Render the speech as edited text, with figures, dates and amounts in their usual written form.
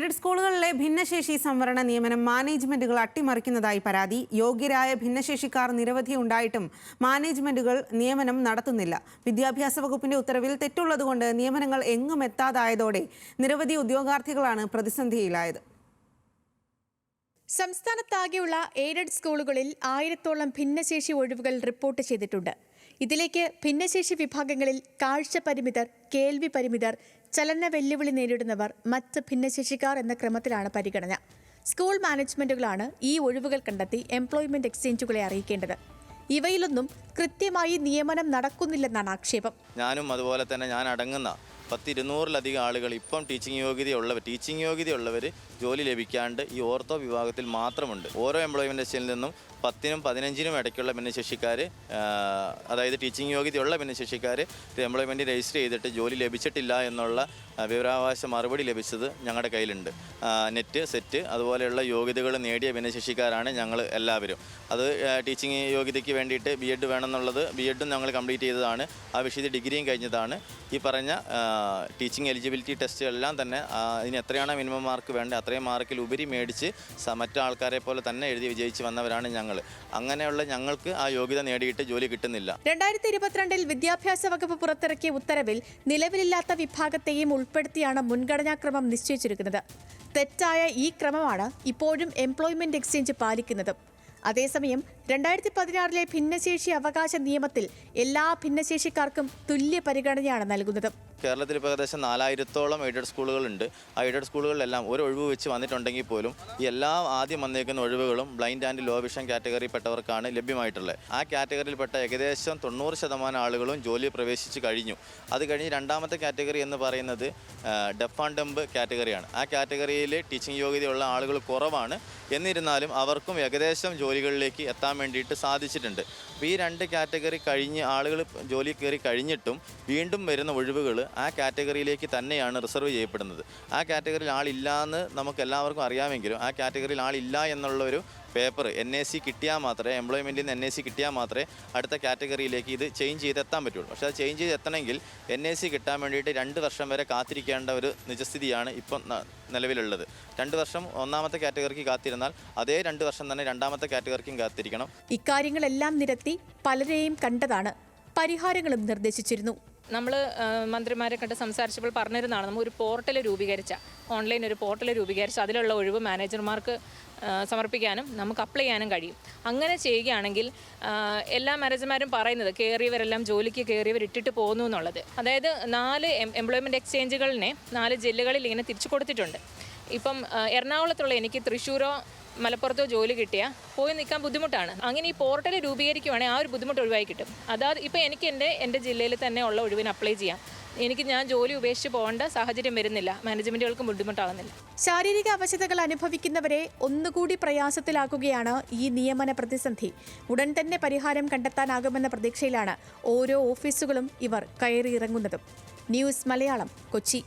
Aided സ്കൂളുകളിലെ ഭിന്നശേഷി സംവരണ നിയമനം മാനേജ്മെന്റുകൾ അട്ടിമറിക്കുന്നതായി പരാതി. യോഗ്യരായ ഭിന്നശേഷിക്കാർ നിരവധി ഉണ്ടായിട്ടും മാനേജ്മെന്റുകൾ നിയമനം നടത്തുന്നില്ല. വിദ്യാഭ്യാസ വകുപ്പിന്റെ ഉത്തരവിൽ തെറ്റുള്ളതുകൊണ്ട് നിയമനങ്ങൾ എങ്ങും എത്താതായതോടെ നിരവധി ഉദ്യോഗാർത്ഥികളാണ് പ്രതിസന്ധിയിലായത്. സംസ്ഥാനത്താകെയുള്ള എയ്ഡഡ് സ്കൂളുകളിൽ 1000-ഓളം ഭിന്നശേഷി ഒഴിവുകൾ റിപ്പോർട്ട് ചെയ്തിട്ടുണ്ട്. ഇതിലേക്ക് ഭിന്നശേഷി വിഭാഗങ്ങളിൽ കാഴ്ച പരിമിതർ, കേൾവി പരിമിതർ, ചലന വെല്ലുവിളി നേരിടുന്നവർ, മറ്റ് ഭിന്നശേഷിക്കാർ എന്ന ക്രമത്തിലാണ് പരിഗണന. സ്കൂൾ മാനേജ്മെന്റുകളാണ് ഈ ഒഴിവുകൾ കണ്ടെത്തി എംപ്ലോയ്മെന്റ് എക്സ്ചേഞ്ചുകളെ അറിയിക്കേണ്ടത്. ഇവയിലൊന്നും കൃത്യമായി നിയമനം നടക്കുന്നില്ലെന്നാണ് ആക്ഷേപം. ഞാനും അതുപോലെ തന്നെ ഞാൻ അടങ്ങുന്ന 200-ലധികം ആളുകൾ ഇപ്പം ടീച്ചിങ് യോഗ്യതയുള്ളവർ ജോലി ലഭിക്കാണ്ട് ഈ ഓർത്തോ വിഭാഗത്തിൽ മാത്രമുണ്ട്. ഓരോ എംപ്ലോയ്മെന്റ് എക്സ്ചേഞ്ചിൽ നിന്നും 10-നും 15-നും ഇടയ്ക്കുള്ള ഭിന്നശേഷിക്കാർ, അതായത് ടീച്ചിങ് യോഗ്യതയുള്ള ഭിന്നശേഷിക്കാർ എംപ്ലോയ്മെൻറ്റ് രജിസ്റ്റർ ചെയ്തിട്ട് ജോലി ലഭിച്ചിട്ടില്ല എന്നുള്ള വിവരാവകാശ മറുപടി ലഭിച്ചത് ഞങ്ങളുടെ കയ്യിലുണ്ട്. നെറ്റ്, സെറ്റ് അതുപോലെയുള്ള യോഗ്യതകൾ നേടിയ ഭിന്നശേഷിക്കാരാണ് ഞങ്ങൾ എല്ലാവരും. അത് ടീച്ചിങ് യോഗ്യതയ്ക്ക് വേണ്ടിയിട്ട് BEd വേണമെന്നുള്ളത് BEഡും ഞങ്ങൾ കംപ്ലീറ്റ് ചെയ്തതാണ്. ആ വിഷയത്തിൽ ഡിഗ്രിയും കഴിഞ്ഞതാണ്. ഈ പറഞ്ഞ ടീച്ചിങ് എലിജിബിലിറ്റി ടെസ്റ്റുകളെല്ലാം തന്നെ അതിന് എത്രയാണ് മിനിമം മാർക്ക് വേണ്ടത് അത്രയും മാർക്കിൽ ഉപരി മേടിച്ച് മറ്റു ആൾക്കാരെ പോലെ തന്നെ എഴുതി വിജയിച്ച് വന്നവരാണ് ഞങ്ങൾ. അങ്ങനെയുള്ള ഞങ്ങൾക്ക് ആ യോഗ്യത നേടിയിട്ട് ജോലി കിട്ടുന്നില്ല. 2022-ൽ വിദ്യാഭ്യാസ വകുപ്പ് പുറത്തിറക്കിയ ഉത്തരവിൽ നിലവിലില്ലാത്ത വിഭാഗത്തെയും ഉൾപ്പെടുത്തിയാണ് മുൻഗണനാക്രമം നിശ്ചയിച്ചിരിക്കുന്നത്. തെറ്റായ ഈ ക്രമമാണ് ഇപ്പോഴും എംപ്ലോയ്മെന്റ് എക്സ്ചേഞ്ച് പാലിക്കുന്നത്. അതേസമയം 2016-ലെ ഭിന്നശേഷി അവകാശ നിയമത്തിൽ എല്ലാ ഭിന്നശേഷിക്കാർക്കും തുല്യ പരിഗണനയാണ് നൽകുന്നത്. കേരളത്തിൽ ഇപ്പോൾ ഏകദേശം 4000-ഓളം എയ്ഡഡ് സ്കൂളുകളുണ്ട്. ആ എയ്ഡഡ് സ്കൂളുകളിലെല്ലാം ഒരു ഒഴിവ് വെച്ച് വന്നിട്ടുണ്ടെങ്കിൽ പോലും ഈ എല്ലാ ആദ്യം വന്നേക്കുന്ന ഒഴിവുകളും ബ്ലൈൻഡ് ആൻഡ് ലോ വിഷൻ കാറ്റഗറിയിൽപ്പെട്ടവർക്കാണ് ലഭ്യമായിട്ടുള്ളത്. ആ കാറ്റഗറിയിൽപ്പെട്ട ഏകദേശം 90% ആളുകളും ജോലി പ്രവേശിച്ച് കഴിഞ്ഞു. അത് കഴിഞ്ഞ് രണ്ടാമത്തെ കാറ്റഗറി എന്ന് പറയുന്നത് ഡെഫ് ആൻഡ് ഡംബ് കാറ്റഗറിയാണ്. ആ കാറ്റഗറിയിൽ ടീച്ചിങ് യോഗ്യതയുള്ള ആളുകൾ കുറവാണ്. എന്നിരുന്നാലും അവർക്കും ഏകദേശം ജോലികളിലേക്ക് എത്താൻ വേണ്ടിയിട്ട് സാധിച്ചിട്ടുണ്ട്. അപ്പോൾ ഈ രണ്ട് കാറ്റഗറി കഴിഞ്ഞ് ആളുകൾ ജോലി കയറി കഴിഞ്ഞിട്ടും വീണ്ടും വരുന്ന ഒഴിവുകൾ ആ കാറ്റഗറിയിലേക്ക് തന്നെയാണ് റിസർവ് ചെയ്യപ്പെടുന്നത്. ആ കാറ്റഗറിയിൽ ആളില്ലാന്ന് നമുക്ക് എല്ലാവർക്കും അറിയാമെങ്കിലും ആ കാറ്റഗറിയിൽ ആളില്ല എന്നുള്ളൊരു പേപ്പർ NAC കിട്ടിയാൽ മാത്രമേ, എംപ്ലോയ്മെൻറ്റിൽ നിന്ന് NAC കിട്ടിയാൽ മാത്രമേ അടുത്ത കാറ്റഗറിയിലേക്ക് ഇത് ചേഞ്ച് ചെയ്തെത്താൻ പറ്റുള്ളൂ. പക്ഷേ അത് ചേഞ്ച് ചെയ്തെത്തണമെങ്കിൽ NAC കിട്ടാൻ വേണ്ടിയിട്ട് 2 വർഷം വരെ കാത്തിരിക്കേണ്ട ഒരു നിജസ്ഥിതിയാണ് ഇപ്പം നിലവിലുള്ളത്. 2 വർഷം ഒന്നാമത്തെ കാറ്റഗറിക്ക് കാത്തിരുന്നാൽ അതേ 2 വർഷം തന്നെ രണ്ടാമത്തെ കാറ്റഗറിക്കും കാത്തിരിക്കണം. ഇക്കാര്യങ്ങളെല്ലാം നിരത്തി പലരെയും കണ്ടതാണ്. പരിഹാരങ്ങളും നിർദ്ദേശിച്ചിരുന്നു. നമ്മൾ മന്ത്രിമാരെ കണ്ട് സംസാരിച്ചപ്പോൾ പറഞ്ഞിരുന്നതാണ്, നമ്മൾ ഒരു പോർട്ടൽ രൂപീകരിച്ച, ഓൺലൈൻ ഒരു പോർട്ടൽ രൂപീകരിച്ച് അതിലുള്ള ഒഴിവ് മാനേജർമാർക്ക് സമർപ്പിക്കാനും നമുക്ക് അപ്ലൈ ചെയ്യാനും കഴിയും. അങ്ങനെ ചെയ്യുകയാണെങ്കിൽ എല്ലാ മാനേജർമാരും പറയുന്നത് കയറിയവരെല്ലാം ജോലിക്ക് കയറിയവർ ഇട്ടിട്ട് പോകുന്നു എന്നുള്ളത്. അതായത് 4 എംപ്ലോയ്മെൻറ്റ് എക്സ്ചേഞ്ചുകളിനെ 4 ജില്ലകളിൽ ഇങ്ങനെ തിരിച്ചു കൊടുത്തിട്ടുണ്ട്. ഇപ്പം എറണാകുളത്തുള്ള എനിക്ക് തൃശ്ശൂരോ മലപ്പുറത്തോ ജോലി കിട്ടിയാൽ പോയി നിൽക്കാൻ ബുദ്ധിമുട്ടാണ്. അങ്ങനെ ഈ പോർട്ടൽ രൂപീകരിക്കുവാണെങ്കിൽ ആ ഒരു ബുദ്ധിമുട്ട് ഒഴിവായി കിട്ടും. അതായത് ഇപ്പോൾ എനിക്ക് എൻ്റെ ജില്ലയിൽ തന്നെ ഉള്ള ഒഴിവിന് അപ്ലൈ ചെയ്യാം. ഞാൻ ജോലി ഉപേക്ഷിച്ച് പോകേണ്ട സാഹചര്യം വരുന്നില്ല, മാനേജ്മെൻറ്റുകൾക്കും ബുദ്ധിമുട്ടാകുന്നില്ല. ശാരീരിക അവശതകൾ അനുഭവിക്കുന്നവരെ ഒന്നുകൂടി പ്രയാസത്തിലാക്കുകയാണ് ഈ നിയമന പ്രതിസന്ധി. ഉടൻ തന്നെ പരിഹാരം കണ്ടെത്താനാകുമെന്ന പ്രതീക്ഷയിലാണ് ഓരോ ഓഫീസുകളും ഇവർ കയറിയിറങ്ങുന്നതും. ന്യൂസ് മലയാളം, കൊച്ചി.